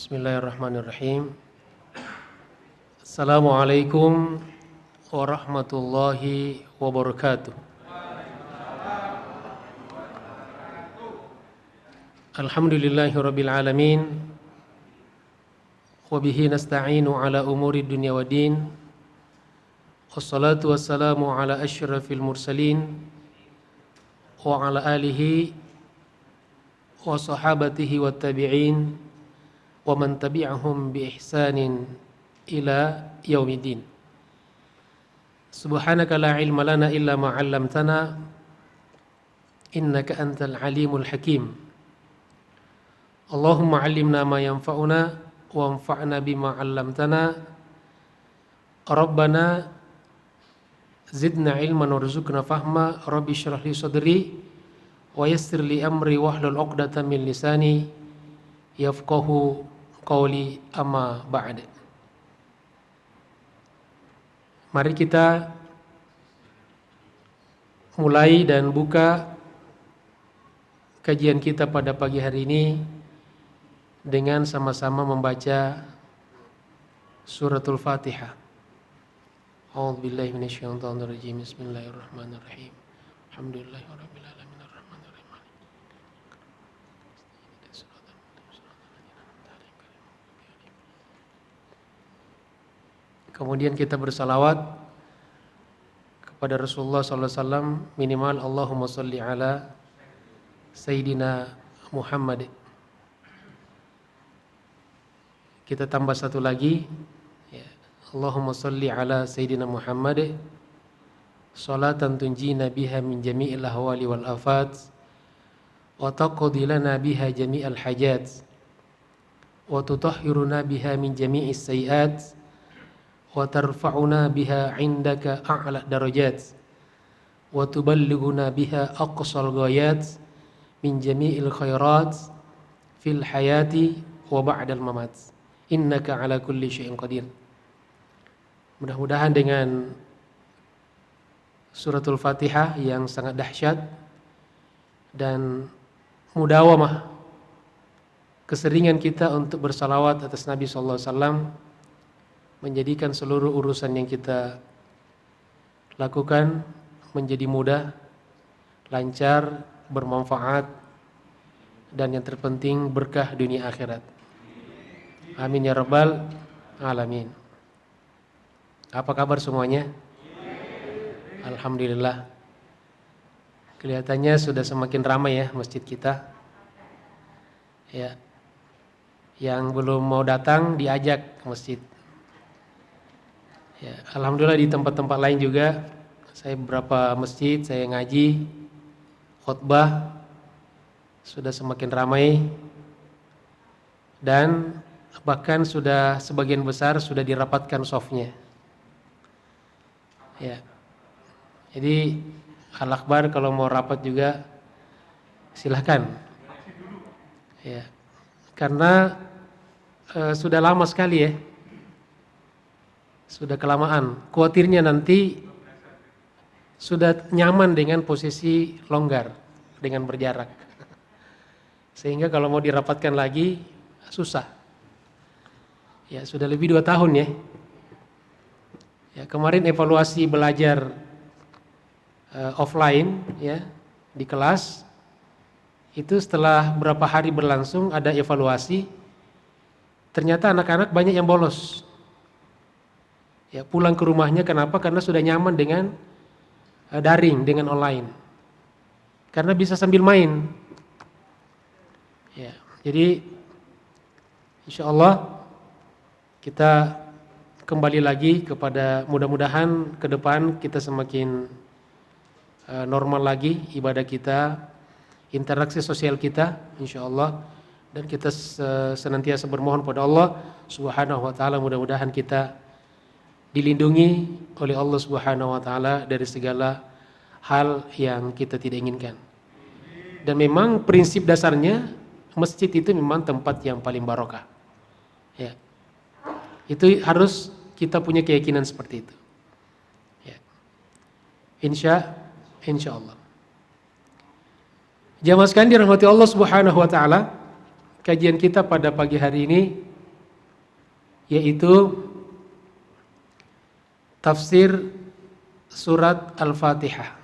Bismillahirrahmanirrahim. Assalamualaikum warahmatullahi wabarakatuh. Alhamdulillahirabbil alamin. Wa bihi nasta'inu ala umuri dunya waddin. Wassalatu wassalamu ala asyrafil mursalin wa ala alihi wa sahabatihi wat tabi'in wa man tabi'ahum bi ihsanin ila yaumiddin. Subhanaka la ilma lana illa ma 'allamtana innaka antal alimul hakim. Allahumma 'allimna ma yanfa'una wanfa'na bima 'allamtana. Rabbana zidna ilman warzuqna fahma. Rabbi shrah li sadri wa yassir li amri wahlul 'uqdatam min lisani yafqahu qawli, amma ba'd. Mari kita mulai dan buka kajian kita pada pagi hari ini dengan sama-sama membaca suratul Fatihah. A'udzubillahi minasyaitonir rajim. Bismillahirrahmanirrahim. Alhamdulillahirabbil alamin. Kemudian kita bersalawat kepada Rasulullah SAW minimal Allahumma salli ala Sayyidina Muhammad. Kita tambah satu lagi ya. Allahumma salli ala Sayyidina Muhammad salatan tunjina biha min jami'il ahwali wal afat wa taqdi lana biha jami'al hajat wa tutahhiruna biha min jami'is sayiat wa tarfa'una biha 'indaka a'la darajat wa tuballighuna biha aqsal ghayat min jami'il khairat fil hayati wa ba'dal mamat innaka 'ala kulli syai'in qadir. Mudah-mudahan dengan suratul Fatihah yang sangat dahsyat dan mudawamah keseringan kita untuk bersalawat atas Nabi sallallahu alaihi wasallam menjadikan seluruh urusan yang kita lakukan menjadi mudah, lancar, bermanfaat, dan yang terpenting berkah dunia akhirat. Amin ya rabbal alamin. Apa kabar semuanya? Alhamdulillah. Kelihatannya sudah semakin ramai ya masjid kita. Ya. Yang belum mau datang diajak ke masjid. Ya, alhamdulillah di tempat-tempat lain juga saya beberapa masjid saya ngaji khutbah sudah semakin ramai dan bahkan sudah sebagian besar sudah dirapatkan softnya. Ya. Jadi al-akhbar kalau mau rapat juga silahkan. Ya. Karena sudah lama sekali ya. Sudah kelamaan, khawatirnya nanti sudah nyaman dengan posisi longgar, dengan berjarak. Sehingga kalau mau dirapatkan lagi, susah. Ya sudah lebih 2 tahun ya. Ya kemarin evaluasi belajar offline ya di kelas, itu setelah berapa hari berlangsung ada evaluasi, ternyata anak-anak banyak yang bolos. Ya, pulang ke rumahnya kenapa? Karena sudah nyaman dengan daring, dengan online. Karena bisa sambil main. Ya, jadi insyaallah kita kembali lagi kepada mudah-mudahan ke depan kita semakin normal lagi ibadah kita, interaksi sosial kita insyaallah, dan kita senantiasa bermohon pada Allah Subhanahu wa taala mudah-mudahan kita dilindungi oleh Allah Subhanahu wa taala dari segala hal yang kita tidak inginkan. Dan memang prinsip dasarnya masjid itu memang tempat yang paling barokah. Ya. Itu harus kita punya keyakinan seperti itu. Ya. Insyaallah. Jamaah sekalian dirahmati Allah Subhanahu wa taala, kajian kita pada pagi hari ini yaitu tafsir surat Al-Fatihah.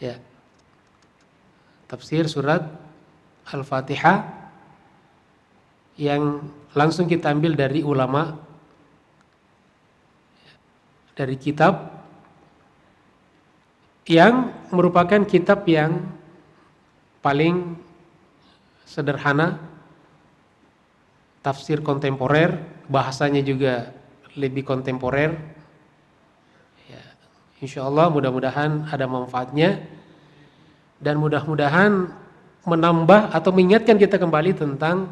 Ya. Tafsir surat Al-Fatihah yang langsung kita ambil dari ulama, dari kitab yang merupakan kitab yang paling sederhana, tafsir kontemporer, bahasanya juga lebih kontemporer. Ya, insya Allah mudah-mudahan ada manfaatnya dan mudah-mudahan menambah atau mengingatkan kita kembali tentang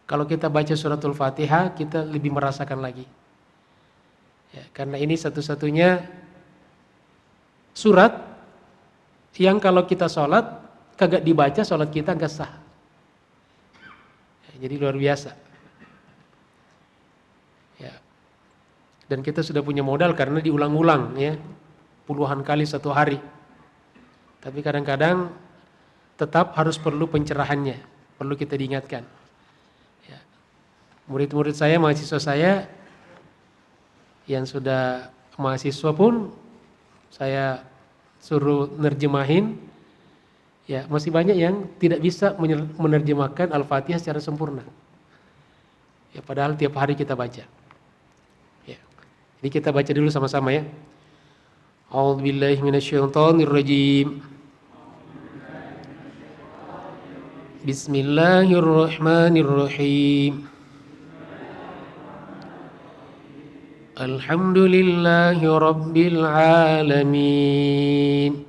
kalau kita baca suratul Fatihah kita lebih merasakan lagi. Ya, karena ini satu-satunya surat yang kalau kita sholat kagak dibaca sholat kita nggak sah. Ya, jadi luar biasa. Ya. Dan kita sudah punya modal karena diulang-ulang ya, puluhan kali satu hari. Tapi kadang-kadang tetap harus perlu pencerahannya, perlu kita diingatkan. Ya. Murid-murid saya, mahasiswa saya yang sudah mahasiswa pun saya suruh nerjemahin, ya masih banyak yang tidak bisa menerjemahkan Al-Fatihah secara sempurna. Ya padahal tiap hari kita baca. Ya. Jadi kita baca dulu sama-sama ya. A'udzubillahi minasyaitonirrajim. Bismillahirrahmanirrahim. Alhamdulillahi Rabbil Alamin.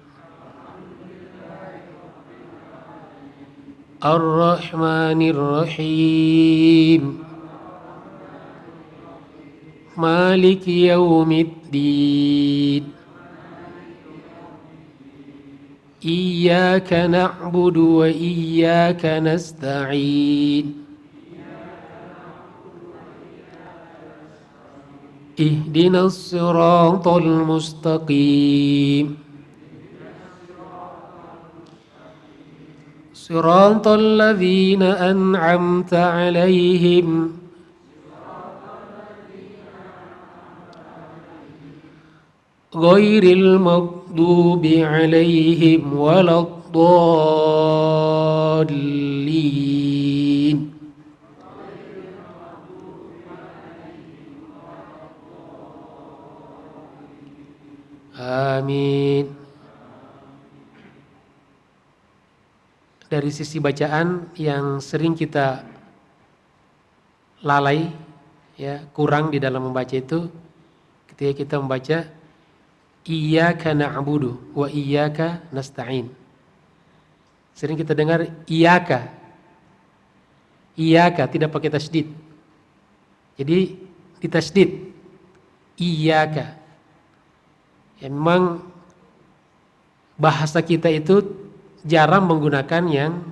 Ar-Rahmanir-Rahim. Maliki Yaumiddin. Iyyaka na'budu wa iyyaka nasta'in. Ihdinas siratal mustaqim. Siratal ladzina an'amta 'alaihim ghairil maghdubi 'alaihim waladdallin. Amin. Dari sisi bacaan yang sering kita lalai, ya kurang di dalam membaca itu, ketika kita membaca Iyyaka na'budu wa iyyaka nasta'in. Sering kita dengar iyyaka, iyyaka tidak pakai tasdid. Jadi ditasdid iyyaka. Ya, memang bahasa kita itu jarang menggunakan yang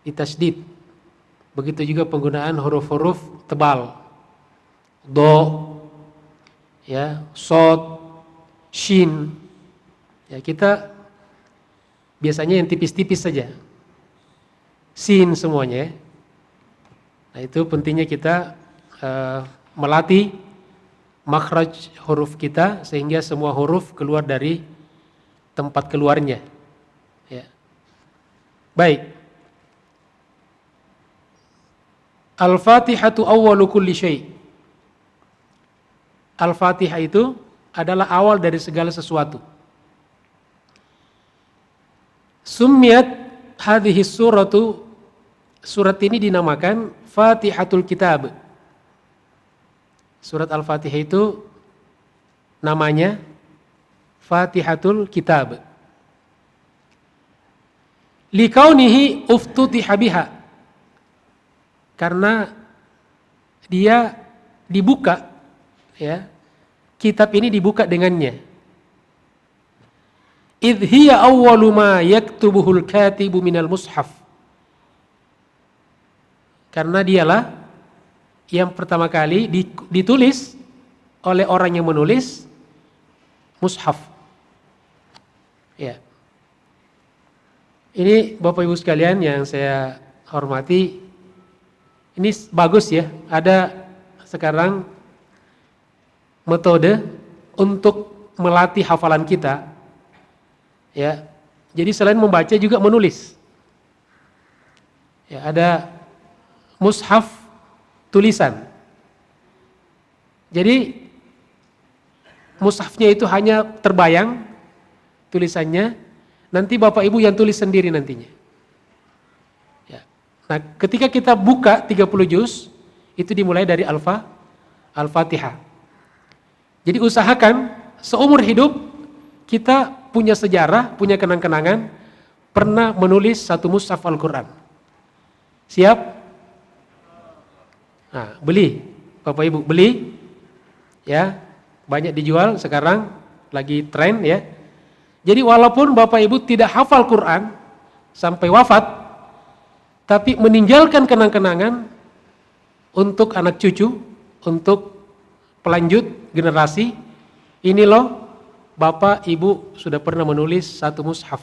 ditasdid. Begitu juga penggunaan huruf-huruf tebal, do, ya, sod, shin. Ya, kita biasanya yang tipis-tipis saja, sin semuanya. Nah itu pentingnya kita melatih makhraj huruf kita sehingga semua huruf keluar dari tempat keluarnya. Ya. Baik. Al-Fatihatu awwalu kulli syai'. Al-Fatihah itu adalah awal dari segala sesuatu. Summiyat hadhihi suratu, surat ini dinamakan Fatihatul Kitab. Surat Al-Fatihah itu namanya Fatihatul Kitab. Likaunihi uftutiha biha. Karena dia dibuka, ya. Kitab ini dibuka dengannya. Idh hiya awwalu ma yaktubuhul katibu minal mushaf. Karena dialah yang pertama kali ditulis oleh orang yang menulis mushaf. Ya. Ini Bapak Ibu sekalian yang saya hormati, ini bagus ya, ada sekarang metode untuk melatih hafalan kita. Ya. Jadi selain membaca juga menulis. Ya, ada mushaf tulisan. Jadi mushafnya itu hanya terbayang tulisannya, nanti Bapak Ibu yang tulis sendiri nantinya. Ya. Nah, ketika kita buka 30 juz, itu dimulai dari Al-Fatihah. Jadi usahakan seumur hidup kita punya sejarah, punya kenang-kenangan, pernah menulis satu mushaf Al-Quran. Siap? Nah, beli. Bapak Ibu beli. Ya, banyak dijual sekarang, lagi tren ya. Jadi walaupun Bapak Ibu tidak hafal Quran sampai wafat, tapi meninggalkan kenang-kenangan untuk anak cucu, untuk pelanjut generasi, ini loh Bapak Ibu sudah pernah menulis satu mushaf.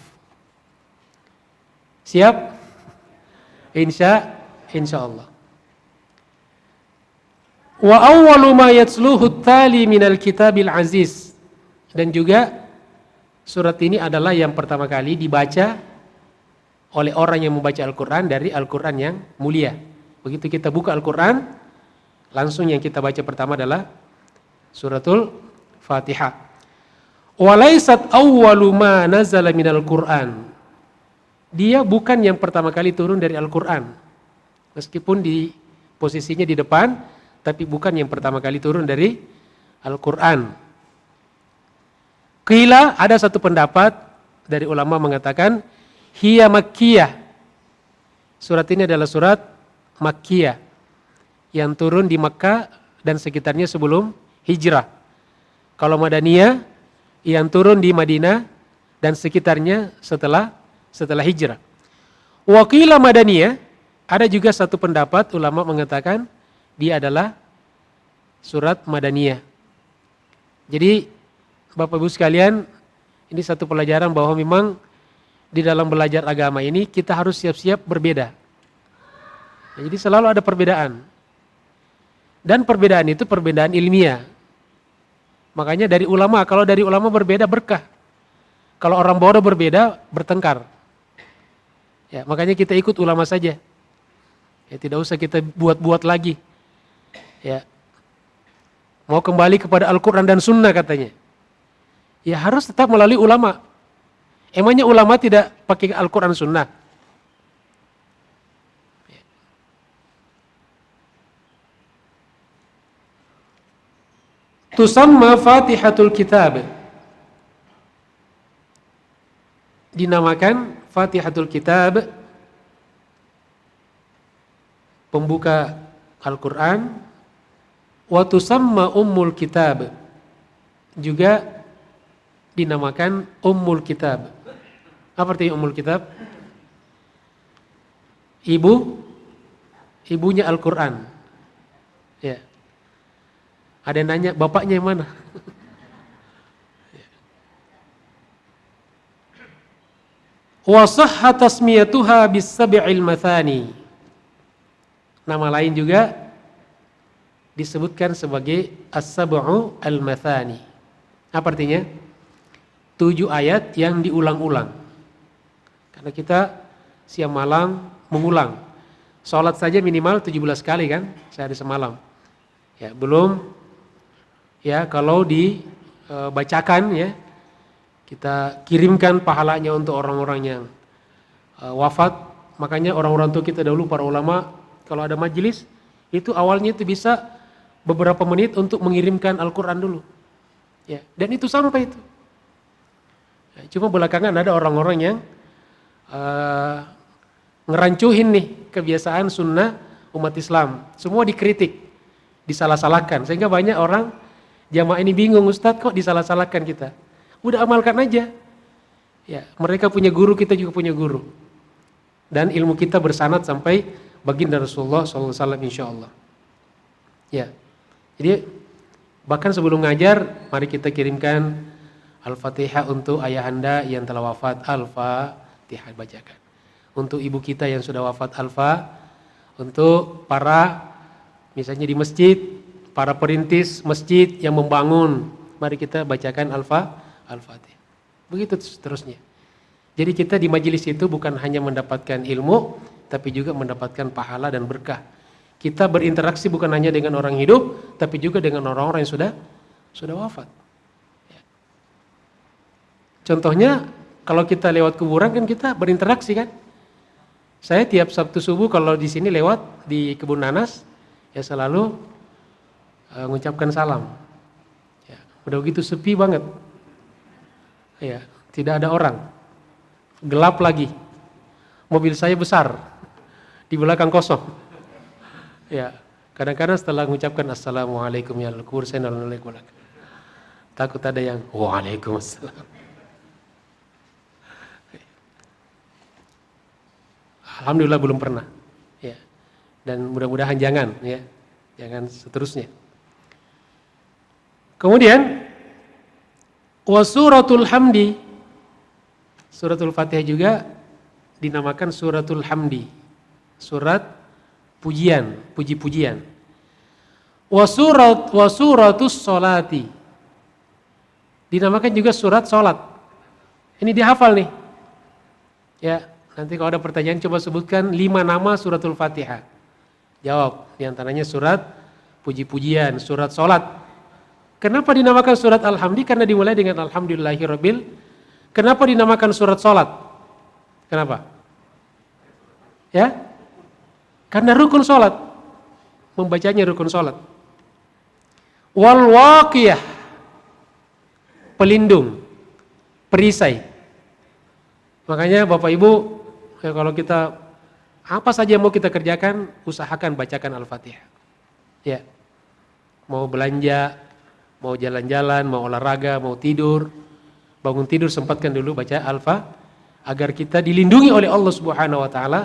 Siap? Insya Allah. Wa awwalu ma yatsluhu tali minal kitabil aziz. Dan juga surat ini adalah yang pertama kali dibaca oleh orang yang membaca Al-Quran dari Al-Quran yang mulia. Begitu kita buka Al-Quran, langsung yang kita baca pertama adalah suratul Fatihah. Walaysat awwalu ma nazala minal Quran. Dia bukan yang pertama kali turun dari Al-Quran. Meskipun di posisinya di depan, tapi bukan yang pertama kali turun dari Al-Quran. Qila, ada satu pendapat dari ulama mengatakan, hiya makkiyah. Surat ini adalah surat makkiyah yang turun di Makkah dan sekitarnya sebelum hijrah. Kalau madaniyah yang turun di Madinah dan sekitarnya setelah hijrah. Wa qila madaniyah, ada juga satu pendapat ulama mengatakan dia adalah surat Madaniyah. Jadi Bapak Ibu sekalian, ini satu pelajaran bahwa memang di dalam belajar agama ini kita harus siap-siap berbeda. Nah, jadi selalu ada perbedaan. Dan perbedaan itu perbedaan ilmiah. Makanya dari ulama, kalau dari ulama berbeda berkah. Kalau orang bodoh berbeda bertengkar. Ya, makanya kita ikut ulama saja. Ya, tidak usah kita buat-buat lagi. Ya, mau kembali kepada Al-Quran dan Sunnah katanya. Ya harus tetap melalui ulama. Emangnya ulama tidak pakai Al-Quran Sunnah? Tusamma Fatihatul Kitab. Dinamakan Fatihatul Kitab, pembuka Al-Quran. Wa tusamma Ummul Kitab, juga dinamakan Ummul Kitab. Apa artinya Ummul Kitab? Ibunya Al-Quran. Ya. Ada yang nanya, bapaknya yang mana? Wa sahha tasmiyatuha bis-sab'il mathani. Nama lain juga disebutkan sebagai as-sab'u al-mathani. Apa artinya? 7 ayat yang diulang-ulang. Karena kita siang malam mengulang. Salat saja minimal 17 kali kan sehari semalam. Ya, belum ya kalau dibacakan ya, kita kirimkan pahalanya untuk orang-orang yang wafat. Makanya orang-orang tua kita dahulu, para ulama, kalau ada majelis itu awalnya itu bisa beberapa menit untuk mengirimkan Al-Quran dulu. Ya, dan itu sampai itu. Ya, cuma belakangan ada orang-orang yang ngerancuhin nih kebiasaan sunnah umat Islam. Semua dikritik, disalah-salahkan. Sehingga banyak orang jamaah ini bingung, Ustadz kok disalah-salahkan kita? Udah amalkan aja. Ya, mereka punya guru, kita juga punya guru. Dan ilmu kita bersanad sampai baginda Rasulullah SAW insyaAllah. Ya. Jadi bahkan sebelum ngajar, mari kita kirimkan Al-Fatihah untuk ayahanda yang telah wafat. Al-Fatihah. Al-Fatihah bacakan. Untuk ibu kita yang sudah wafat Alfa, untuk para misalnya di masjid, para perintis masjid yang membangun, mari kita bacakan Al-Fatihah. Begitu seterusnya. Jadi kita di majelis itu bukan hanya mendapatkan ilmu, tapi juga mendapatkan pahala dan berkah. Kita berinteraksi bukan hanya dengan orang hidup, tapi juga dengan orang-orang yang sudah wafat. Ya. Contohnya, kalau kita lewat kuburan kan kita berinteraksi kan. Saya tiap Sabtu subuh kalau di sini lewat di Kebun Nanas, ya selalu mengucapkan salam. Ya, udah begitu sepi banget. Ya, tidak ada orang. Gelap lagi. Mobil saya besar. Di belakang kosong. Ya, kadang-kadang setelah mengucapkan assalamualaikum ya al-kubur, saya nolak. Takut ada yang waalaikumsalam. Alhamdulillah belum pernah. Ya. Dan mudah-mudahan jangan ya. Jangan seterusnya. Kemudian wa suratul hamdi. Suratul Fatihah juga dinamakan suratul hamdi. Surat pujian, puji-pujian. Wa suratus sholati. Dinamakan juga surat sholat. Ini dihafal nih. Ya, nanti kalau ada pertanyaan coba sebutkan 5 nama suratul Fatihah. Jawab, di antaranya surat puji-pujian, surat sholat. Kenapa dinamakan surat Al-Hamdi? Karena dimulai dengan Alhamdulillahirabbil. Kenapa dinamakan surat sholat? Kenapa? Ya? Karena rukun sholat, membacanya rukun sholat. Wal waqiyah, pelindung, perisai. Makanya Bapak Ibu, ya kalau kita apa saja mau kita kerjakan, usahakan bacakan Al-Fatihah. Ya, mau belanja, mau jalan-jalan, mau olahraga, mau tidur, bangun tidur sempatkan dulu baca Al-Fatihah agar kita dilindungi oleh Allah Subhanahu Wa Taala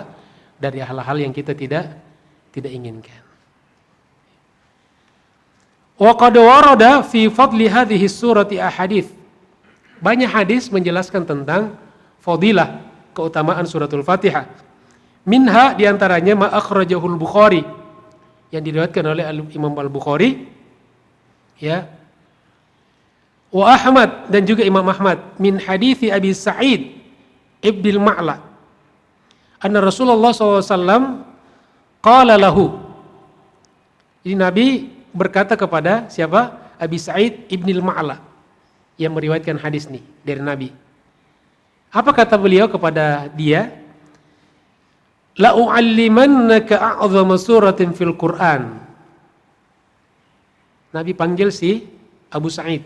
dari hal-hal yang kita tidak inginkan. Wa qad warada fi fadli hadhihi surati ahadits. Banyak hadis menjelaskan tentang fadilah, keutamaan suratul Fatihah. Minha diantaranya ma akhrajahul Bukhari, yang diriwayatkan oleh Imam Al-Bukhari, ya. Wa Ahmad, dan juga Imam Ahmad, min hadithi Abi Sa'id ibnil Ma'la. Anna Rasulullah SAW qala lahu. Jadi Nabi berkata kepada siapa? Abi Sa'id ibnil Ma'la yang meriwayatkan hadis nih dari Nabi. Apa kata beliau kepada dia? La u'allimannaka a'zama suratin fil Qur'an. Nabi panggil si Abu Sa'id.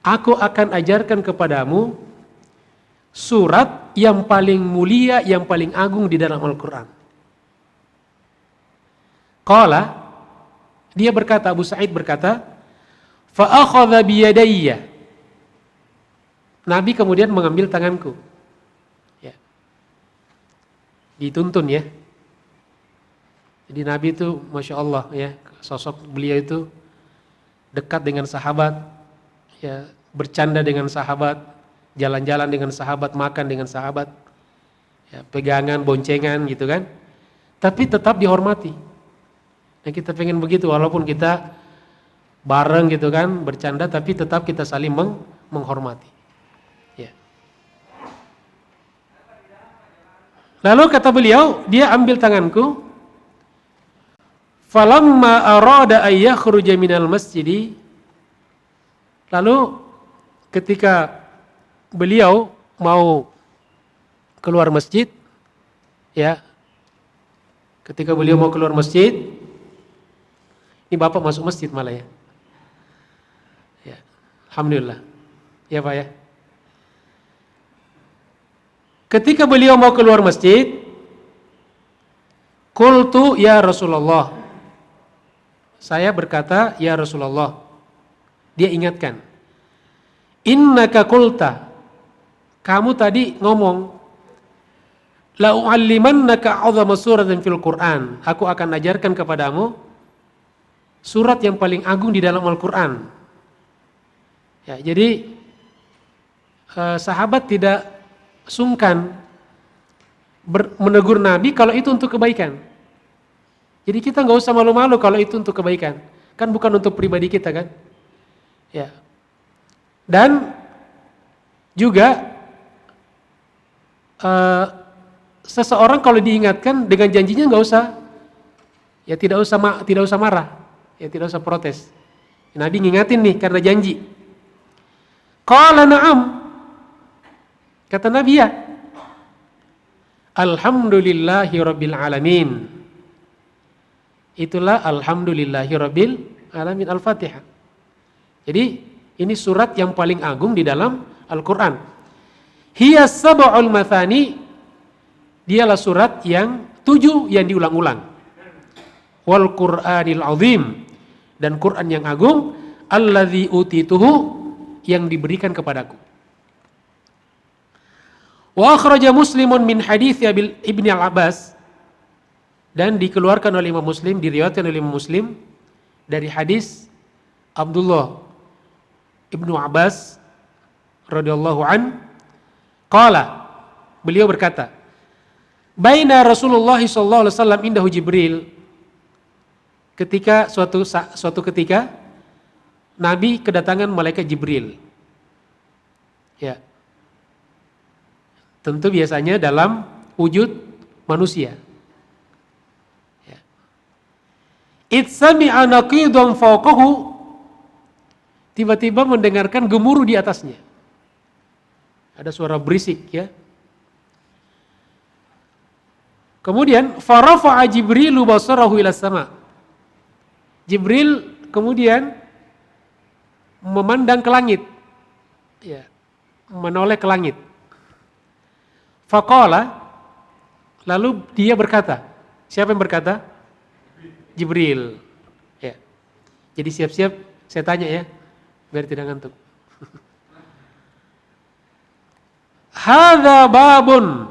Aku akan ajarkan kepadamu surat yang paling mulia, yang paling agung di dalam Al-Quran. Qala, dia berkata, Abu Sa'id berkata, fa akhadha biyadayya. Nabi kemudian mengambil tanganku. Ya. Dituntun ya. Jadi Nabi itu Masya Allah ya, sosok beliau itu dekat dengan sahabat, ya, bercanda dengan sahabat, jalan-jalan dengan sahabat, makan dengan sahabat, ya, pegangan, boncengan gitu kan. Tapi tetap dihormati. Nah kita pengen begitu, walaupun kita bareng gitu kan, bercanda, tapi tetap kita saling menghormati. Ya. Lalu kata beliau, dia ambil tanganku. Falamma arada ay yakhruja minal masjidi. Lalu ketika beliau mau keluar masjid, ya, ketika beliau mau keluar masjid, ini Bapak masuk masjid malah ya. Ya, alhamdulillah. Ya Pak ya. Ketika beliau mau keluar masjid, qultu ya Rasulullah. Saya berkata, ya Rasulullah. Dia ingatkan. Innaka qulta. Kamu tadi ngomong, la u'allimannaka 'azama suratin fil Qur'an. Aku akan ajarkan kepadamu surat yang paling agung di dalam Al-Qur'an. Ya, jadi sahabat tidak sungkan menegur Nabi kalau itu untuk kebaikan. Jadi kita nggak usah malu-malu kalau itu untuk kebaikan. Kan bukan untuk pribadi kita kan. Ya. Dan juga seseorang kalau diingatkan dengan janjinya nggak usah, ya tidak usah marah, ya tidak usah protes. Nabi ngingatin nih karena janji. Qala na'am. Kata Nabi ya. Alhamdulillahi rabbil alamin. Itulah alhamdulillahi rabbil alamin, Al-Fatihah. Jadi ini surat yang paling agung di dalam Al-Quran. Hiya sab'ul mathani. Dialah surat yang 7 yang diulang-ulang. Wal Qur'anil azim. Dan Quran yang agung. Alladzi utituhu, yang diberikan kepadaku. Wa akhraja Muslimun min hadits Ibni Al-Abbas. Dan dikeluarkan oleh Imam Muslim, diriwayatkan oleh Imam Muslim dari hadis Abdullah Ibnu Abbas radhiyallahu an, qala, beliau berkata, baina Rasulullah sallallahu alaihi wasallam indahu Jibril, ketika suatu ketika Nabi kedatangan malaikat Jibril. Ya. Tentu biasanya dalam wujud manusia. Ya. Itsami'a naqidan fawqahu, tiba-tiba mendengarkan gemuruh di atasnya. Ada suara berisik ya. Kemudian farafa'a Jibrilu basarahu ila sama. Jibril kemudian memandang ke langit. Ya, menoleh ke langit. Faqala, lalu dia berkata. Siapa yang berkata? Jibril. Ya. Jadi siap-siap saya tanya ya, biar tidak ngantuk. Hadza babun.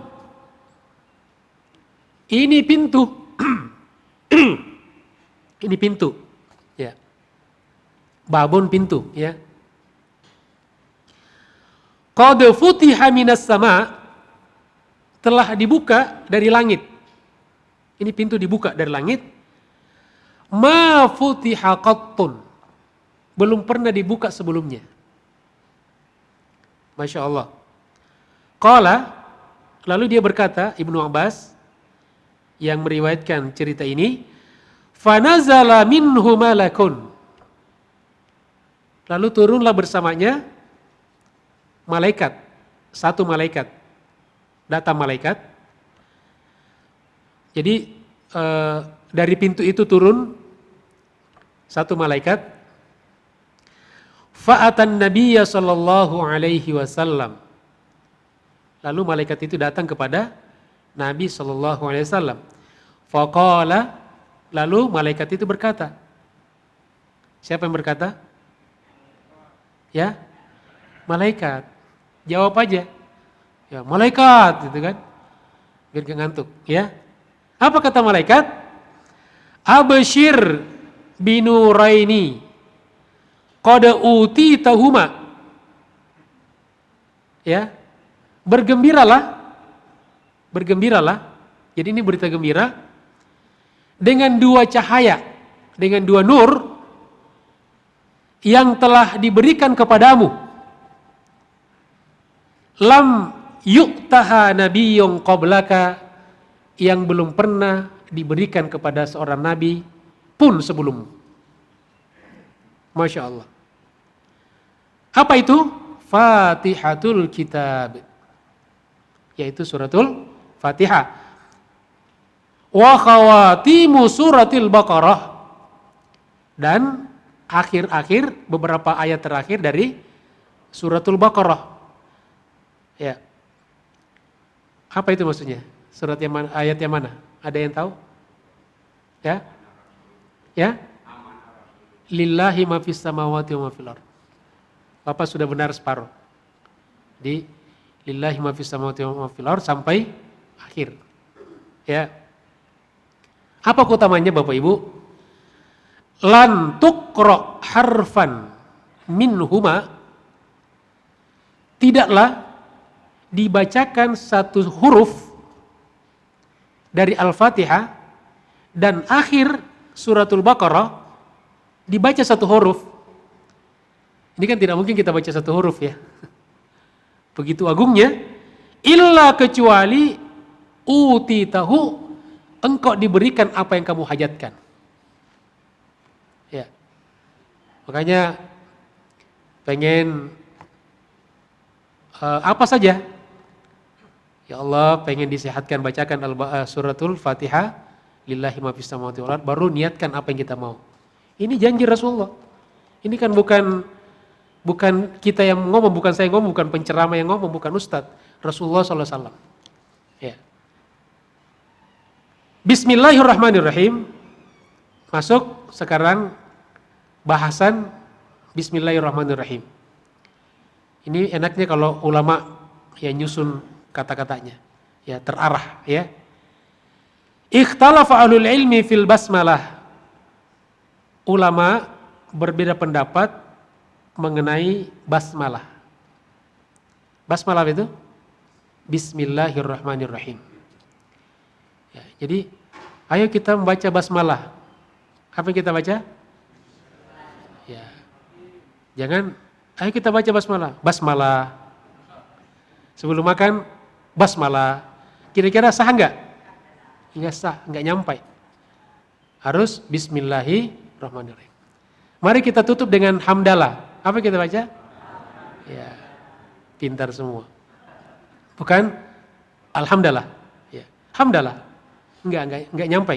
Ini pintu. Ini pintu. Ya. Babun pintu, ya. Qad futiha minas sama, telah dibuka dari langit. Ini pintu dibuka dari langit. Ma futiha qattun, belum pernah dibuka sebelumnya. Masya Allah. Qala, lalu dia berkata, Ibnu Abbas yang meriwayatkan cerita ini, fanazala minhu malakun, lalu turunlah bersamanya malaikat, satu malaikat, datang malaikat. Jadi dari pintu itu turun satu malaikat. Fa'atan Nabiyya sallallahu alaihi wasallam. Lalu malaikat itu datang kepada Nabi sallallahu alaihi wasallam. Faqala, lalu malaikat itu berkata. Siapa yang berkata? Ya, malaikat. Jawab aja. Ya, malaikat, gitu kan? Biar gak ngantuk, ya. Apa kata malaikat? Abshir binuraini qad utitahuma. Ya. Bergembiralah. Jadi ini berita gembira dengan dua cahaya, dengan dua nur yang telah diberikan kepadamu. Lam yu'taha nabiyyun qablaka, yang belum pernah diberikan kepada seorang nabi pun sebelummu. Masya Allah. Apa itu? Fatihatul Kitab, yaitu suratul Fatihah. Wa khawatimu suratil Baqarah, dan akhir-akhir, beberapa ayat terakhir dari suratul Baqarah. Ya. Apa itu maksudnya? Surat yang mana, ayat yang mana? Ada yang tahu? Ya? Ya? Lillahi ma fis samawati wa ma fil ardh. Bapak sudah benar separuh. Di lillahi ma fis samawati wa ma fil ardh sampai akhir. Ya. Apa keutamanya Bapak Ibu? Lan tuqra harfan minhuma, tidaklah dibacakan satu huruf dari Al-Fatihah dan akhir suratul Baqarah dibaca satu huruf, ini kan tidak mungkin kita baca satu huruf ya. Begitu agungnya, illa kecuali utitahu, engkau diberikan apa yang kamu hajatkan. Ya. Makanya pengen apa saja, ya Allah pengen disehatkan, bacakan suratul Fatihah, lillahi ma fis samawati wal ardh, baru niatkan apa yang kita mau. Ini janji Rasulullah. Ini kan bukan kita yang ngomong, bukan saya yang ngomong, bukan penceramah yang ngomong, bukan ustadz. Rasulullah SAW. Ya. Bismillahirrahmanirrahim. Masuk sekarang bahasan Bismillahirrahmanirrahim. Ini enaknya kalau ulama yang nyusun kata-katanya, ya terarah ya. Ikhtalafa ahlul ilmi fil basmalah. Ulama berbeda pendapat mengenai basmalah. Basmalah itu Bismillahirrahmanirrahim. Ya, jadi ayo kita membaca basmalah. Apa yang kita baca? Ya. Jangan ayo kita baca basmalah. Basmalah. Sebelum makan basmalah. Kira-kira sah enggak? Enggak sah, enggak nyampai. Harus Bismillahirrahmanirrahim. Mari kita tutup dengan hamdalah. Apa kita baca? Ya, pintar semua. Bukan alhamdulillah. Ya, hamdalah. Enggak nyampe,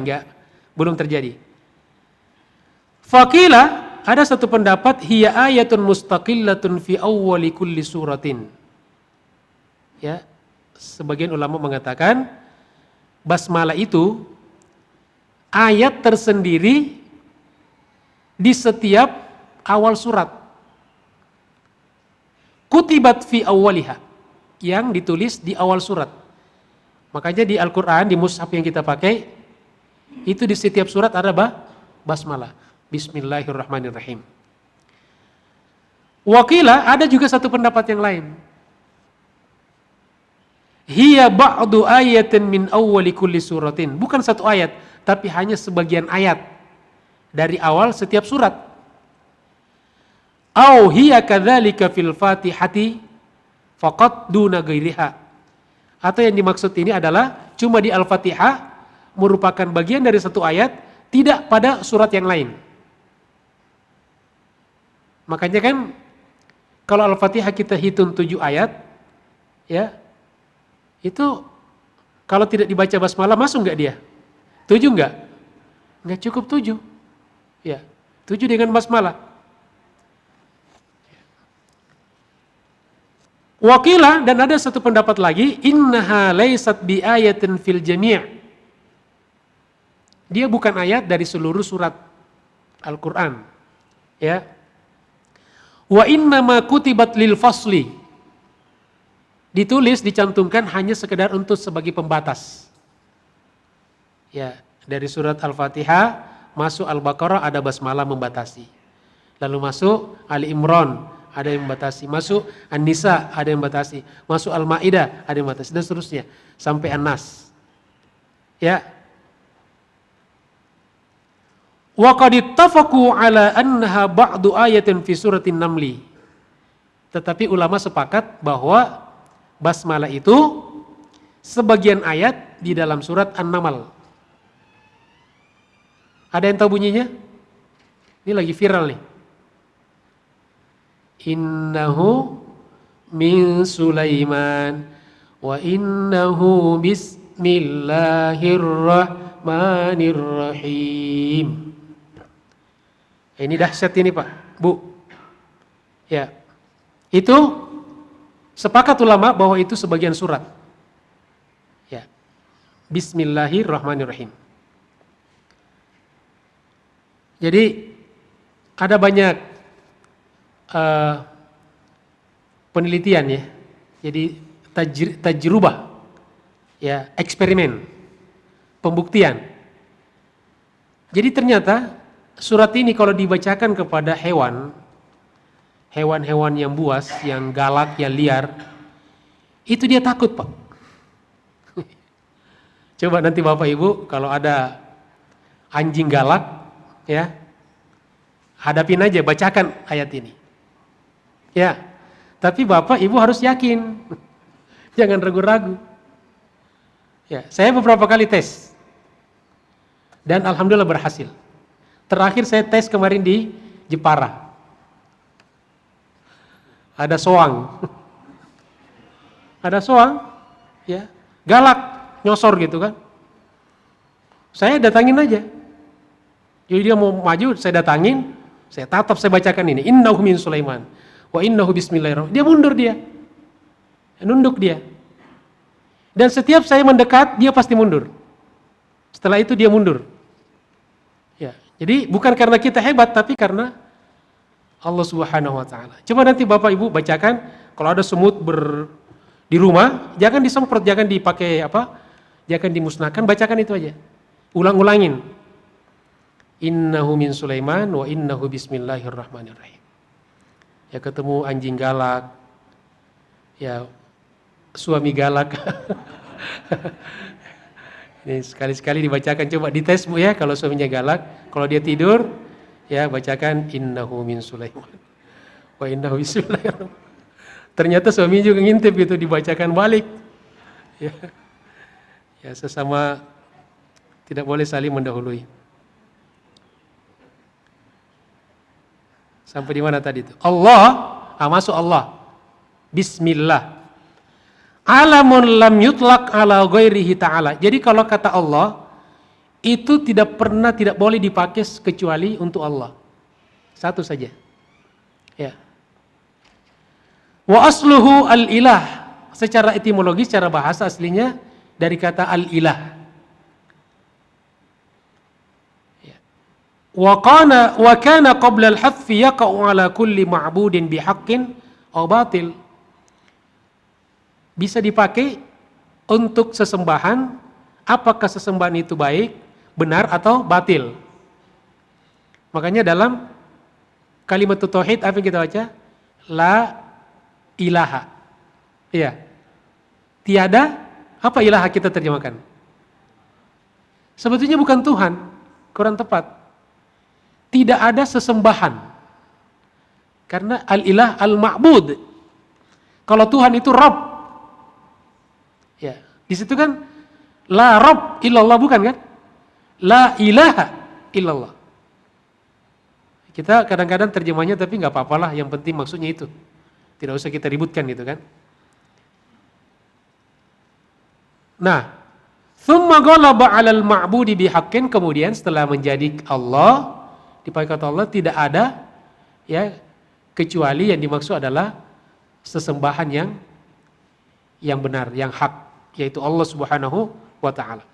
belum terjadi. Faqila, ada satu pendapat, hiya ayatun mustaqillatun fi awwali kulli suratin. Ya, sebagian ulama mengatakan basmalah itu ayat tersendiri di setiap awal surat. Kutibat fi awwaliha, yang ditulis di awal surat. Makanya di Al-Quran, di mushaf yang kita pakai, itu di setiap surat ada basmalah. Bismillahirrahmanirrahim. Wakila, ada juga satu pendapat yang lain. Hiya ba'du ayatin min awwali kulli suratin. Bukan satu ayat, tapi hanya sebagian ayat dari awal setiap surat. Au hiya kadzalika fil Fatihati faqat duna ghairiha. Atau yang dimaksud ini adalah cuma di Al-Fatihah merupakan bagian dari satu ayat, tidak pada surat yang lain. Makanya kan kalau Al-Fatihah kita hitung 7 ayat, ya, itu kalau tidak dibaca basmalah masuk enggak dia? 7 enggak? Enggak cukup 7. Ya, 7 dengan basmalah. Wakila, dan ada satu pendapat lagi, innaha laysat bi ayatin fil jami'. Dia bukan ayat dari seluruh surat Al-Qur'an. Ya. Wa innama kutibat lil fasli. Ditulis, dicantumkan hanya sekedar untuk sebagai pembatas. Ya, dari surat Al-Fatihah masuk Al-Baqarah ada basmalah membatasi. Lalu masuk Ali Imran ada yang membatasi, masuk An-Nisa ada yang membatasi, masuk Al-Maidah ada yang membatasi, dan seterusnya sampai An-Nas. Ya. Wa qad ittafaqu ala annaha ba'du ayatin fi suratin Namli. Tetapi ulama sepakat bahwa basmalah itu sebagian ayat di dalam surat An-Naml. Ada yang tahu bunyinya? Ini lagi viral nih. Innahu min Sulaiman wa innahu bismillahirrahmanirrahim. Ini dahsyat ini Pak, Bu. Ya. Itu sepakat ulama bahwa itu sebagian surat. Ya. Bismillahirrahmanirrahim. Jadi ada banyak penelitian ya, jadi tajrubah, ya, eksperimen, pembuktian. Jadi ternyata surat ini kalau dibacakan kepada hewan-hewan yang buas, yang galak, yang liar, Itu dia takut, Pak. Coba nanti Bapak Ibu kalau ada anjing galak, ya, hadapin aja, bacakan ayat ini. Ya, tapi Bapak Ibu harus yakin, jangan ragu-ragu. Ya, saya beberapa kali tes, dan alhamdulillah berhasil. Terakhir saya tes kemarin di Jepara. Ada soang, ada soang, ya, galak, nyosor gitu kan. Saya datangin aja. Jadi dia mau maju, saya datangin, saya tatap, saya bacakan ini. Innahu min Sulaiman wa innahu bismillahirrahmanirrahim. Dia mundur dia. Nunduk dia. Dan setiap saya mendekat, dia pasti mundur. Setelah itu dia mundur. Ya, jadi bukan karena kita hebat, tapi karena Allah Subhanahu wa taala. Coba nanti Bapak Ibu bacakan, kalau ada semut di rumah, jangan disemprot, jangan dipakai jangan dimusnahkan, bacakan itu aja. Ulang-ulangin. Innahu min Sulaiman wa innahu bismillahirrahmanirrahim. Ya, ketemu anjing galak, ya, suami galak. Ini sekali-sekali dibacakan, coba dites Bu ya, kalau suaminya galak, kalau dia tidur, ya bacakan innahu min Sulaiman wa innahu bismillahirrahmanirrahim. Ternyata suami juga ngintip gitu, dibacakan balik. Ya, ya sesama tidak boleh saling mendahului. Sampai di mana tadi itu? Allah, masuk Allah. Bismillah. Alamun lam yutlaq ala ghairihi ta'ala. Jadi kalau kata Allah, itu tidak boleh dipakai kecuali untuk Allah. Satu saja. Ya. Wa asluhu al-ilah. Secara etimologi, secara bahasa aslinya dari kata al-ilah. Wa kana qabla al-hathfi yaqa'u ala kulli ma'budin bihaqqin aw batil. Bisa dipakai untuk sesembahan, apakah sesembahan itu baik, benar atau batil. Makanya dalam kalimat tauhid apa yang kita baca? La ilaha. Iya. Tiada, apa ilaha kita terjemahkan? Sebetulnya bukan Tuhan, kurang tepat. Tidak ada sesembahan. Karena al-ilah al-ma'bud. Kalau Tuhan itu Rabb. Ya, di situ kan la Rabb illallah, bukan kan? La ilaha illallah. Kita kadang-kadang terjemahnya tapi nggak apa-apalah, yang penting maksudnya itu. Tidak usah kita ributkan gitu kan. Nah, thumma ghalaba 'alal ma'budi bihaqqin, kemudian setelah menjadi Allah, dipakai kata Allah, tidak ada ya kecuali yang dimaksud adalah sesembahan yang benar, yang hak, yaitu Allah Subhanahu wa taala.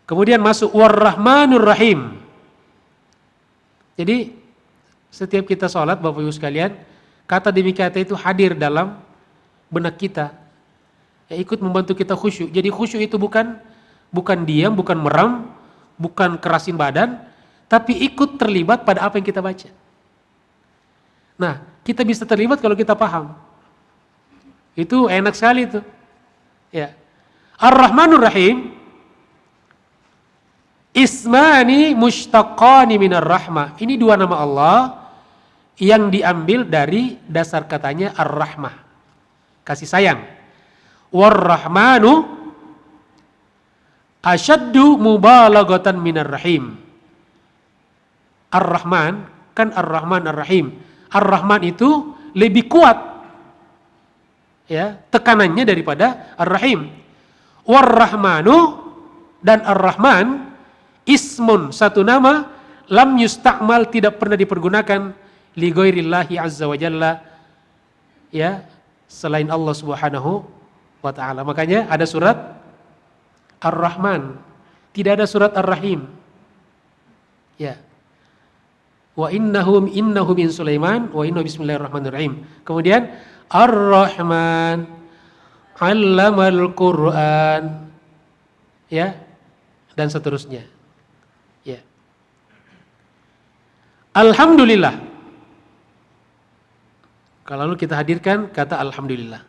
Kemudian masuk War-Rahmanur Rahim. Jadi setiap kita sholat, Bapak Ibu sekalian, kata demi kata itu hadir dalam benak kita. Ya, ikut membantu kita khusyuk. Jadi khusyuk itu bukan diam, bukan meram, bukan kerasin badan, tapi ikut terlibat pada apa yang kita baca. Nah, kita bisa terlibat kalau kita paham. Itu enak sekali itu. Ya. Ar-Rahmanur Rahim, ismani mushtaqani minar rahmah. Ini dua nama Allah yang diambil dari dasar katanya ar-rahmah, kasih sayang. War-Rahmanu asyaddu mubalaghatan minar rahim. Ar-Rahman, kan Ar-Rahman Ar-Rahim. Ar-Rahman itu lebih kuat ya tekanannya daripada Ar-Rahim. War-Rahmanu, dan Ar-Rahman ismun, satu nama, lam yusta'mal, tidak pernah dipergunakan li ghairillahi azza wa jalla, ya, selain Allah Subhanahu wa taala. Makanya ada surat Ar-Rahman, tidak ada surat Ar-Rahim. Ya. Wa innahu min Sulaiman wa innahu bismillahirrahmanirrahim. Kemudian Ar-Rahman 'allamal Qur'an. Ya. Dan seterusnya. Ya. Alhamdulillah. Kalau lalu kita hadirkan kata alhamdulillah.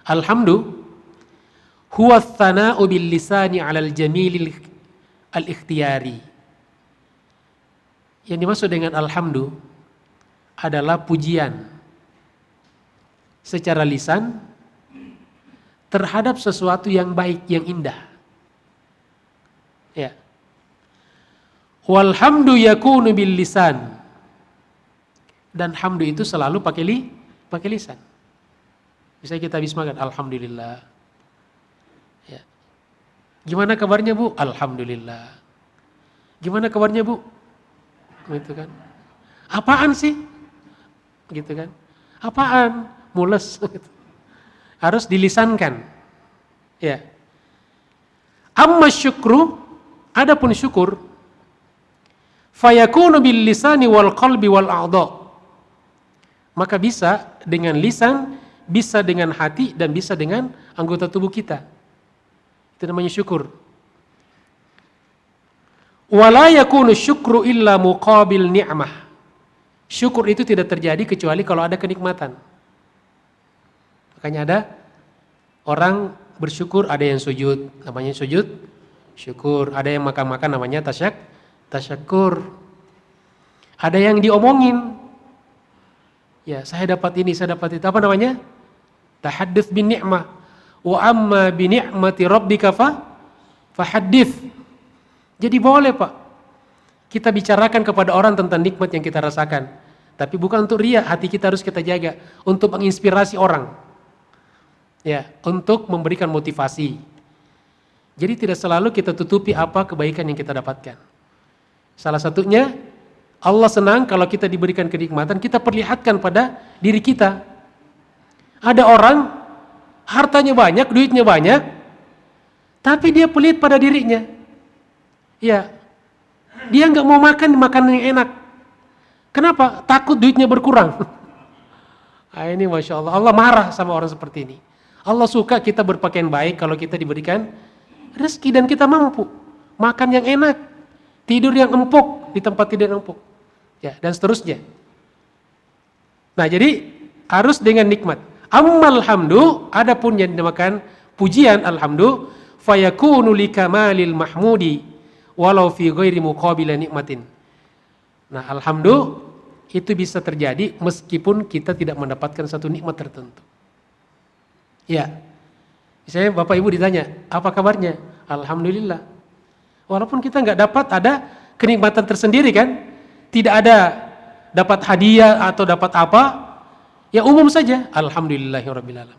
Alhamdu huwa tsana'u bil lisani 'alal jamil al-ikhtiyari. Yang dimaksud dengan alhamdu adalah pujian secara lisan terhadap sesuatu yang baik, yang indah. Ya. Walhamdu yakunu bil lisan. Dan hamdu itu selalu pakai lisan. Bisa kita bismillah, alhamdulillah. Ya. Gimana kabarnya Bu? Alhamdulillah. Gimana kabarnya Bu? Gitu kan. Apaan sih? Gitu kan. Apaan? Mules gitu. Harus dilisankan. Ya. Amma syukru, adapun syukur, fayakunu bil lisani wal qalbi wal a'dha. Maka bisa dengan lisan, bisa dengan hati, dan bisa dengan anggota tubuh kita. Itu namanya syukur. Wala yakunu syukru illa muqabil ni'mah. Syukur itu tidak terjadi kecuali kalau ada kenikmatan. Makanya ada orang bersyukur, ada yang sujud, namanya sujud syukur. Ada yang makan-makan, namanya tasyakur. Ada yang diomongin. Ya, saya dapat ini, saya dapat itu. Apa namanya? Tahaddits bin ni'mah. Wa amma bi ni'mati rabbika fahaddits. Jadi boleh Pak, kita bicarakan kepada orang tentang nikmat yang kita rasakan. Tapi bukan untuk riya, hati kita harus kita jaga. Untuk menginspirasi orang. Ya, untuk memberikan motivasi. Jadi tidak selalu kita tutupi apa kebaikan yang kita dapatkan. Salah satunya, Allah senang kalau kita diberikan kenikmatan, kita perlihatkan pada diri kita. Ada orang, hartanya banyak, duitnya banyak, tapi dia pelit pada dirinya. Ya, dia nggak mau makan makanan yang enak. Kenapa? Takut duitnya berkurang. Nah, ini Masya Allah, Allah marah sama orang seperti ini. Allah suka kita berpakaian baik kalau kita diberikan rezeki dan kita mampu. Makan yang enak, tidur yang empuk, di tempat tidur yang empuk. Ya, dan seterusnya. Nah, jadi harus dengan nikmat. Ammal hamdu, adapun yang dinamakan pujian alhamdu, fayakunu likamalil mahmudi walau fi ghairi muqabila nikmatin. Nah, alhamdu itu bisa terjadi meskipun kita tidak mendapatkan satu nikmat tertentu. Ya. Misalnya Bapak Ibu ditanya, apa kabarnya? Alhamdulillah. Walaupun kita nggak dapat ada kenikmatan tersendiri kan? Tidak ada dapat hadiah atau dapat apa, ya umum saja. Alhamdulillahirabbil alamin.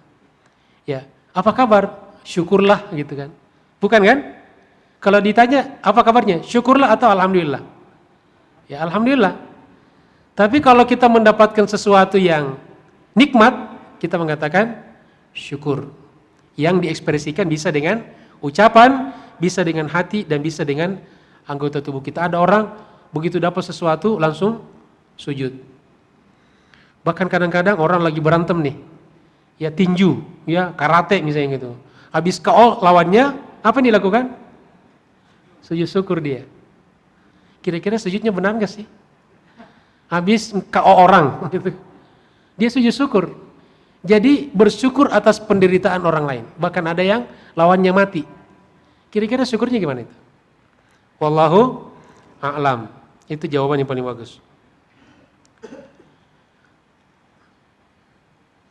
Ya, apa kabar? Syukurlah gitu kan. Bukan kan? Kalau ditanya apa kabarnya? Syukurlah atau alhamdulillah? Ya alhamdulillah. Tapi kalau kita mendapatkan sesuatu yang nikmat, kita mengatakan syukur. Yang diekspresikan bisa dengan ucapan, bisa dengan hati, dan bisa dengan anggota tubuh kita. Ada orang begitu dapat sesuatu langsung sujud. Bahkan kadang-kadang orang lagi berantem nih, ya tinju, ya karate misalnya gitu. Habis KO lawannya, apa yang dilakukan? Sujud syukur dia. Kira-kira sujudnya benar nggak sih? Habis KO orang, gitu. Dia sujud syukur. Jadi bersyukur atas penderitaan orang lain. Bahkan ada yang lawannya mati. Kira-kira syukurnya gimana itu? Wallahu a'lam. Itu jawaban yang paling bagus.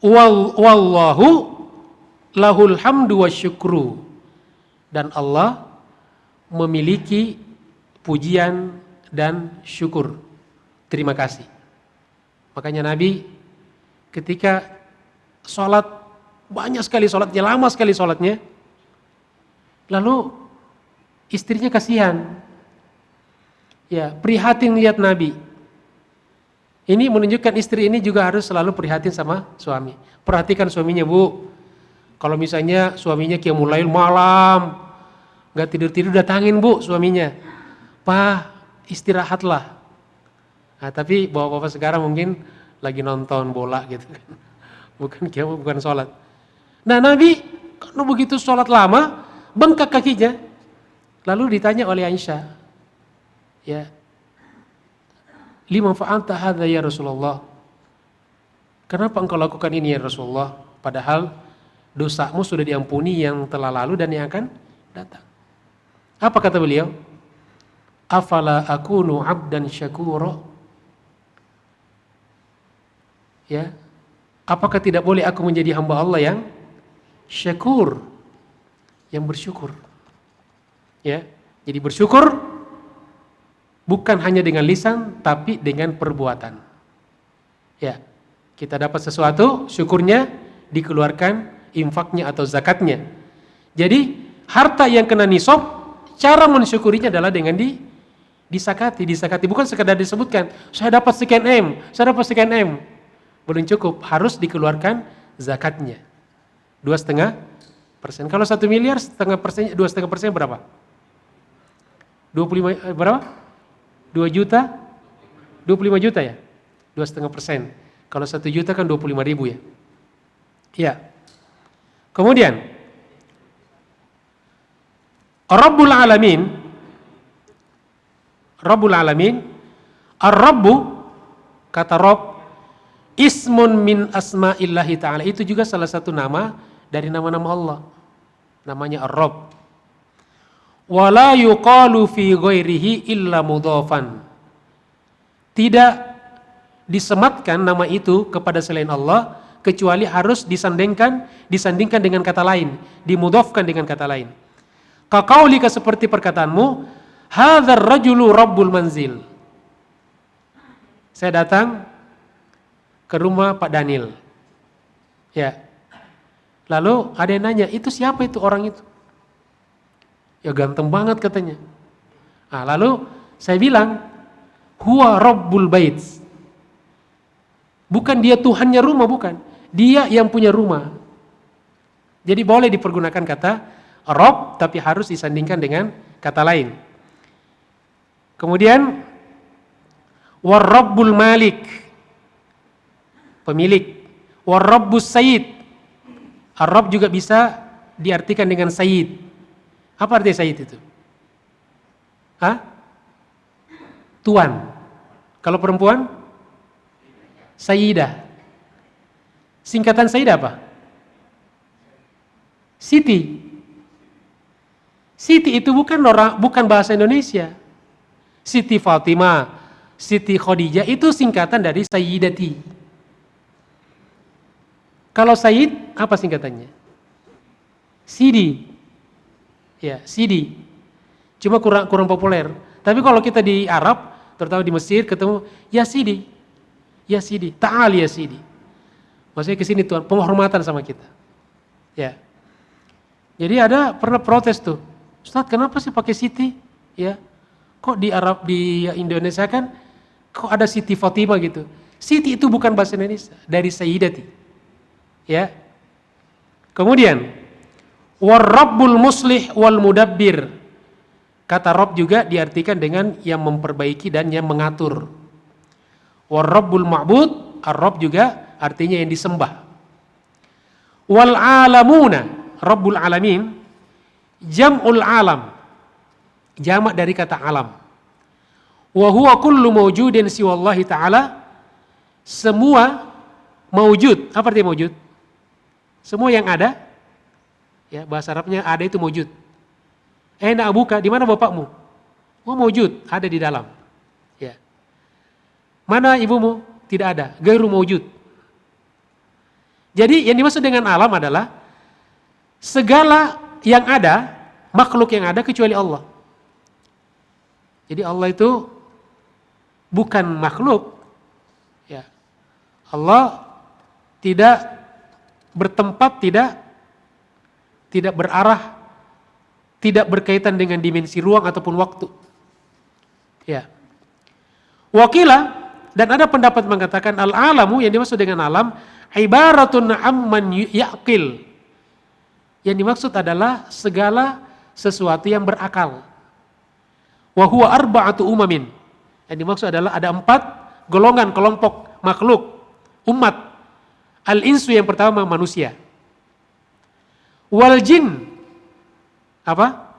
Wallahu lahul hamdu wa syukru. Dan Allah memiliki pujian dan syukur. Terima kasih. Makanya Nabi ketika sholat, banyak sekali sholatnya, lama sekali sholatnya, lalu istrinya kasihan. Ya, prihatin lihat Nabi. Ini menunjukkan istri ini juga harus selalu prihatin sama suami. Perhatikan suaminya, Bu. Kalau misalnya suaminya qiyamul lail malam, nggak tidur-tidur, datangin Bu suaminya. Pak, istirahatlah. Nah, tapi bapak-bapak sekarang mungkin lagi nonton bola gitu kan. Bukan sholat. Nah, Nabi kalau begitu sholat lama, bengkak kakinya. Lalu ditanya oleh Aisyah, ya, lima fa'alta hadza ya Rasulullah. Kenapa engkau lakukan ini ya Rasulullah? Padahal dosamu sudah diampuni yang telah lalu dan yang akan datang. Apa kata beliau? Afala akunu abdan syakura? Ya. Apakah tidak boleh aku menjadi hamba Allah yang syakur, yang bersyukur? Ya. Jadi bersyukur bukan hanya dengan lisan tapi dengan perbuatan. Ya. Kita dapat sesuatu, syukurnya dikeluarkan infaknya atau zakatnya. Jadi harta yang kena nisab, cara mensyukurinya adalah dengan disakati. Bukan sekadar disebutkan, saya dapat sekian M, saya dapat sekian M. Belum cukup, harus dikeluarkan zakatnya. 2,5%. Kalau 1 miliar, 2,5% berapa? 25 berapa? 2 juta? 25 juta ya? 2,5%. Kalau 1 juta kan 25.000 ya. Ya. Kemudian Rabbul Alamin, Ar-Rabbu, kata Rabb, ismun min asma'illahi ta'ala. Itu juga salah satu nama dari nama-nama Allah. Namanya Ar-Rabb. Wala yuqalu fi ghairihi illa mudhafan. Tidak disematkan nama itu kepada selain Allah kecuali harus disandingkan dengan kata lain, dimudhafkan dengan kata lain. Kaqaulika, seperti perkataanmu, hadzal rajulu rabbul manzil. Saya datang ke rumah Pak Daniel. Ya. Lalu ada yang nanya, itu siapa itu orang itu? Ya ganteng banget katanya. Nah, lalu saya bilang, huwa rabbul bait. Bukan dia Tuhannya rumah, bukan. Dia yang punya rumah. Jadi boleh dipergunakan kata Rabb, tapi harus disandingkan dengan kata lain. Kemudian war-rabbul malik, pemilik. War-rabbus sayyid. Ar-Rabb juga bisa diartikan dengan sayyid. Apa arti sayyid itu? Hah? Tuan. Kalau perempuan? Sayyidah. Singkatan Sayyidah apa? Siti. Siti itu bukan bahasa Indonesia. Siti Fatimah, Siti Khadijah itu singkatan dari Sayyidati. Kalau Sayyid apa singkatannya? Sidi. Ya, Sidi. Cuma kurang populer. Tapi kalau kita di Arab, terutama di Mesir ketemu ya Sidi. Ya Sidi, ta'al ya Sidi. Maksudnya ke sini Tuhan, penghormatan sama kita. Ya. Jadi pernah protes tuh. Ustaz, kenapa sih pakai Siti? Ya. Kok di Arab, di Indonesia kan kok ada Siti Fatimah gitu. Siti itu bukan bahasa Indonesia, dari Sayyidati. Ya. Kemudian war-rabbul muslih wal mudabbir. Kata Rabb juga diartikan dengan yang memperbaiki dan yang mengatur. War-rabbul ma'bud, ar-rabb juga artinya yang disembah. Wal alamuna, rabbul alamin, jam'ul alam, jamak dari kata alam. Wa huwa kullu mawjudin siwallahi ta'ala, semua mawjud. Apa artinya mawjud? Semua yang ada, ya bahasa Arabnya ada itu mawjud. Aina abuka, di mana bapakmu? Oh mawjud, ada di dalam. Ya. Mana ibumu? Tidak ada, gairu mawjud. Jadi yang dimaksud dengan alam adalah segala yang ada, makhluk yang ada kecuali Allah. Jadi Allah itu bukan makhluk. Ya. Allah tidak bertempat, tidak berarah, tidak berkaitan dengan dimensi ruang ataupun waktu. Ya. Wakila, dan ada pendapat mengatakan al-alamu yang dimaksud dengan alam ibaratun amman yaqil. Yang dimaksud adalah segala sesuatu yang berakal. Wa huwa arba'atu umamin. Yang dimaksud adalah ada 4 golongan, kelompok makhluk, umat. Al-insu yang pertama manusia. Wal jin. Apa?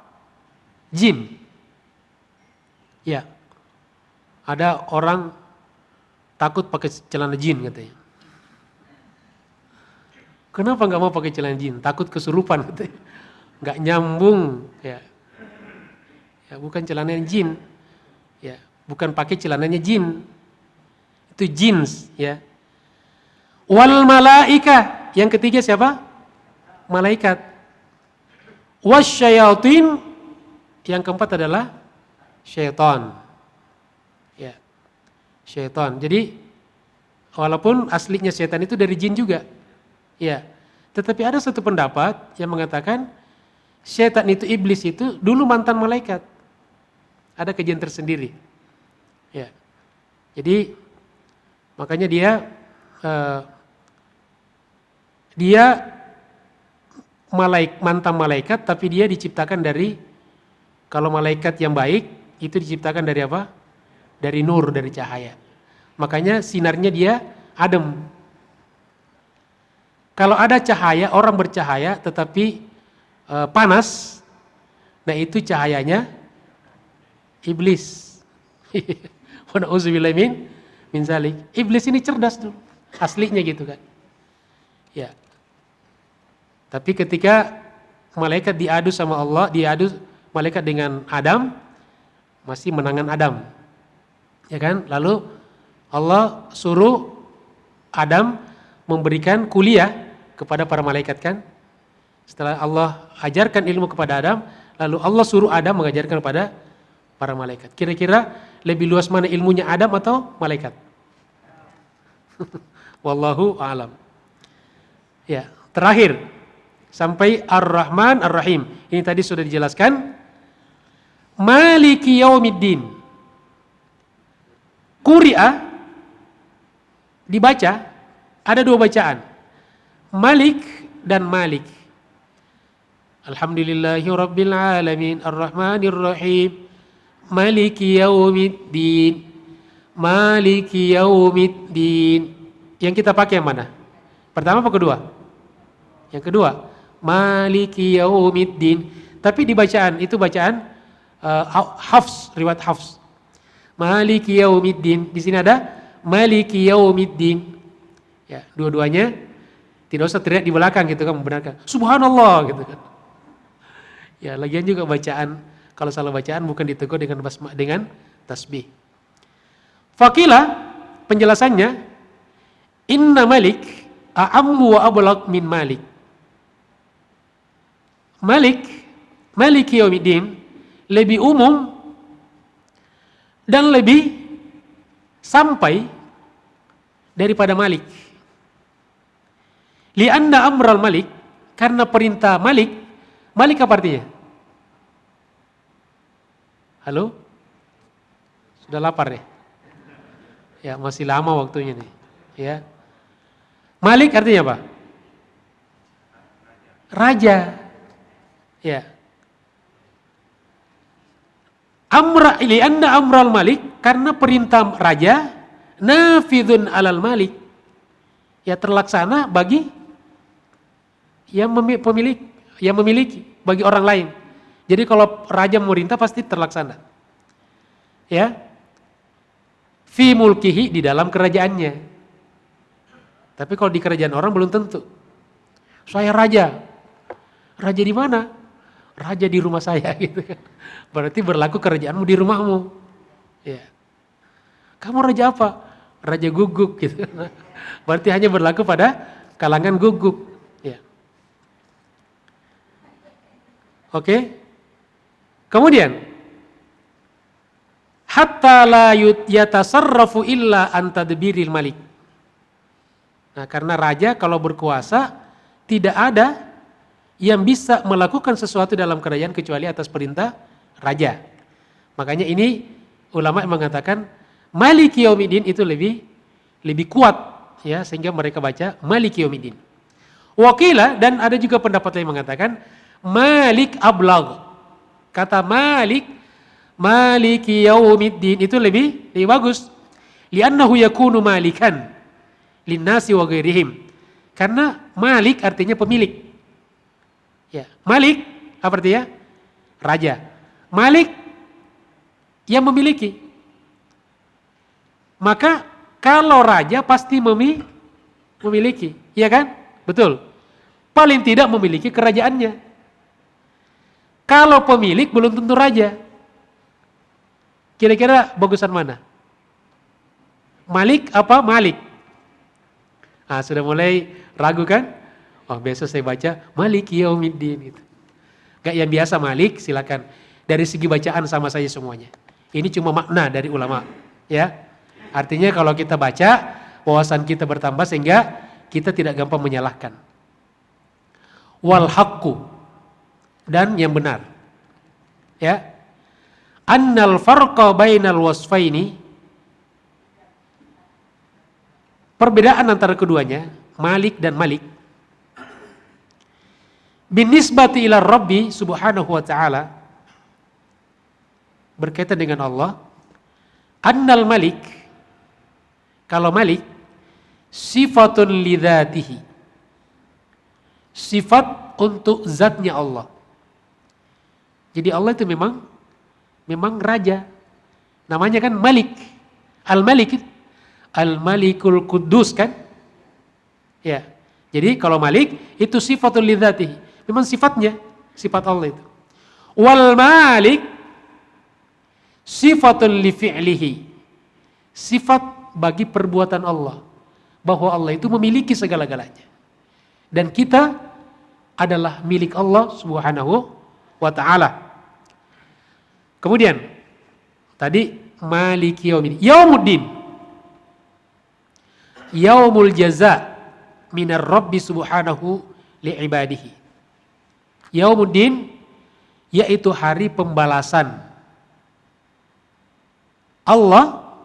Jin. Ya. Ada orang takut pakai celana jin katanya. Kenapa nggak mau pakai celana jin? Takut kesurupan, katanya. Nggak nyambung, ya. Ya, bukan celana jin, ya, bukan pakai celananya jin, itu jins, ya. Wal malaika, yang ketiga siapa? Malaikat. Wasyayatin, yang keempat adalah syaitan, ya, syaitan. Jadi walaupun aslinya syaitan itu dari jin juga, ya, tetapi ada satu pendapat yang mengatakan syaitan itu, iblis itu dulu mantan malaikat. Ada kajian tersendiri. Ya. Jadi makanya dia mantan malaikat, tapi dia diciptakan dari, kalau malaikat yang baik itu diciptakan dari apa? Dari nur, dari cahaya. Makanya sinarnya dia adem. Kalau ada cahaya, orang bercahaya tetapi panas, nah itu cahayanya iblis. Wa na'udzubillahi min zalik. Iblis ini cerdas dulu, aslinya gitu kan. Ya. Tapi ketika malaikat diadu sama Allah, diadu malaikat dengan Adam, masih menangan Adam. Ya kan? Lalu Allah suruh Adam memberikan kuliah kepada para malaikat kan. Setelah Allah ajarkan ilmu kepada Adam, lalu Allah suruh Adam mengajarkan kepada para malaikat. Kira-kira lebih luas mana ilmunya Adam atau malaikat? Wallahu a'lam. Ya, terakhir sampai Ar-Rahman Ar-Rahim. Ini tadi sudah dijelaskan. Maliki yaumiddin. Quri'a, dibaca, ada dua bacaan. Malik dan Malik. Alhamdulillahi Rabbil Alamin Ar-Rahmanir Rahim Maliki yaumiddin. Maliki yaumiddin. Yang kita pakai yang mana? Pertama apa kedua? Yang kedua. Maliki yaumiddin. Tapi di bacaan, itu bacaan Hafs, riwayat Hafs. Maliki yaumiddin. Di sini ada Maliki yaumiddin. Ya, dua-duanya tidak usah teriak di belakang gitu kan, membenarkan. Subhanallah gitu kan. Ya, lagian juga bacaan, kalau salah bacaan bukan ditegur dengan tasbih. Fakila, penjelasannya, inna Malik a'ammu wa ablaq min Malik. Maliki yaumiddin lebih umum dan lebih sampai daripada Malik. Li'anna amral Malik, karena perintah Malik apa artinya? Halo? Sudah lapar ya? Ya, masih lama waktunya nih. Ya. Malik artinya apa? Raja. Ya. Li'anna amral Malik, karena perintah raja nafidhun alal Malik. Ya, terlaksana bagi yang memiliki bagi orang lain. Jadi kalau raja memerintah pasti terlaksana. Ya. Fi mulkihi, di dalam kerajaannya. Tapi kalau di kerajaan orang belum tentu. Saya raja. Raja di mana? Raja di rumah saya gitu kan. Berarti berlaku kerajaanmu di rumahmu. Ya. Kamu raja apa? Raja guguk gitu. Berarti hanya berlaku pada kalangan guguk. Ya. Oke. Kemudian hatta la yatasarrafu illa an tadbiril malik. Nah, karena raja kalau berkuasa tidak ada yang bisa melakukan sesuatu dalam kerajaan kecuali atas perintah raja. Makanya ini ulama mengatakan Maliki yaumiddin itu lebih kuat ya, sehingga mereka baca Maliki yaumiddin. Wakila, dan ada juga pendapat yang mengatakan Malik ablagh. Kata Malik, Maliki yaumiddin itu lebih bagus. Li'annahu yakunu malikan linnasi wa ghairihim. Karena Malik artinya pemilik. Ya, Malik apa artinya? Raja. Malik yang memiliki. Maka kalau raja pasti memiliki, iya kan? Betul. paling tidak memiliki kerajaannya. Kalau pemilik belum tentu raja. Kira-kira bagusan mana? Malik apa Malik? Ah, sudah mulai ragu kan? Oh, besok saya baca Malik Yaumiddin gitu. Gak yang biasa Malik, silakan. Dari segi bacaan sama saja semuanya. Ini cuma makna dari ulama, ya. Artinya kalau kita baca, wawasan kita bertambah sehingga kita tidak gampang menyalahkan. Wal haqqu, dan yang benar. Ya. Annal farqa bainal wasfaini, perbedaan antara keduanya, Malik dan Malik, binisbati ila Rabbi subhanahu wa ta'ala, berkaitan dengan Allah. Annal Malik, kalau Malik, sifatun lidzatihi, sifat untuk zatnya Allah. Jadi Allah itu memang raja. Namanya kan Malik. Al-Malik, Al-Malikul Quddus kan? Ya. Jadi kalau Malik itu sifatul lidzatihi. Memang sifatnya, sifat Allah itu. Wal Malik sifatul li fi'lihi. Sifat bagi perbuatan Allah. Bahwa Allah itu memiliki segala-galanya. Dan kita adalah milik Allah Subhanahu wa ta'ala. Kemudian tadi Maliki Yaumiddin. Yaumuddin, yaumul jaza minar Rabbi subhanahu li'ibadihi. Yaumuddin yaitu hari pembalasan Allah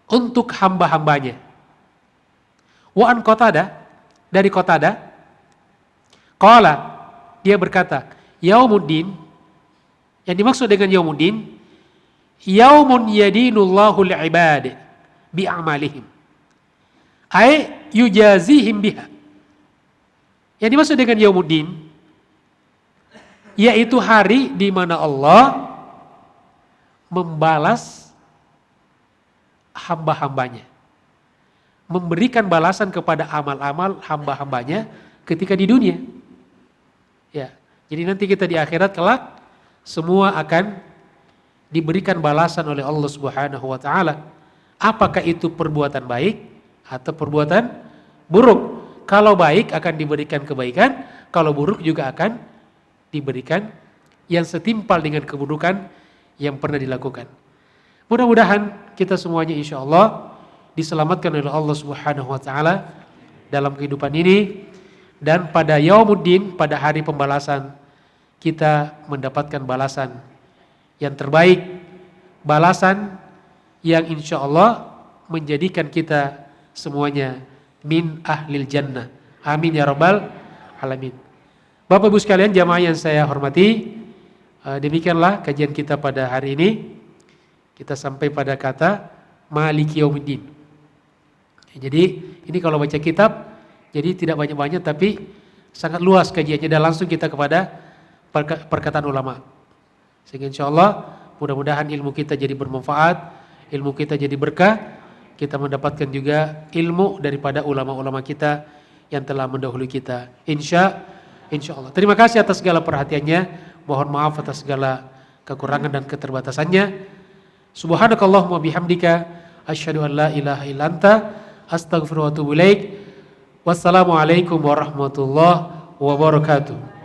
untuk hamba-hambanya. Wa an Qatadah, dari Qatadah, qala, dia berkata, yaumuddin, yang dimaksud dengan yaumuddin, yaumun yadinullahu li'ibad bi'amalihim, ay yujazihim biha. Yang dimaksud dengan yaumuddin yaitu hari di mana Allah membalas hamba-hambanya, memberikan balasan kepada amal-amal hamba-hambanya ketika di dunia. Ya, jadi nanti kita di akhirat kelak semua akan diberikan balasan oleh Allah Subhanahu wa ta'ala. Apakah itu perbuatan baik atau perbuatan buruk? Kalau baik akan diberikan kebaikan, kalau buruk juga akan diberikan yang setimpal dengan keburukan yang pernah dilakukan. Mudah-mudahan kita semuanya insya Allah diselamatkan oleh Allah Subhanahu wa ta'ala dalam kehidupan ini, dan pada yaumuddin, pada hari pembalasan, kita mendapatkan balasan yang terbaik, balasan yang insya Allah menjadikan kita semuanya min ahlil jannah. Amin ya rabbal alamin. Bapak Ibu sekalian, jamaah yang saya hormati, demikianlah kajian kita pada hari ini. Kita sampai pada kata Maliki Yaumiddin. Jadi ini kalau baca kitab, jadi tidak banyak-banyak tapi sangat luas kajiannya, dan langsung kita kepada perkataan ulama. Sehingga insya Allah mudah-mudahan ilmu kita jadi bermanfaat, ilmu kita jadi berkah, kita mendapatkan juga ilmu daripada ulama-ulama kita yang telah mendahului kita. Insya Allah. Terima kasih atas segala perhatiannya. Mohon maaf atas segala kekurangan dan keterbatasannya. Subhanakallahumma bihamdika asyhadu an la ilaha illa anta astaghfiruka wa atubu ilaik. Wassalamualaikum warahmatullahi wabarakatuh.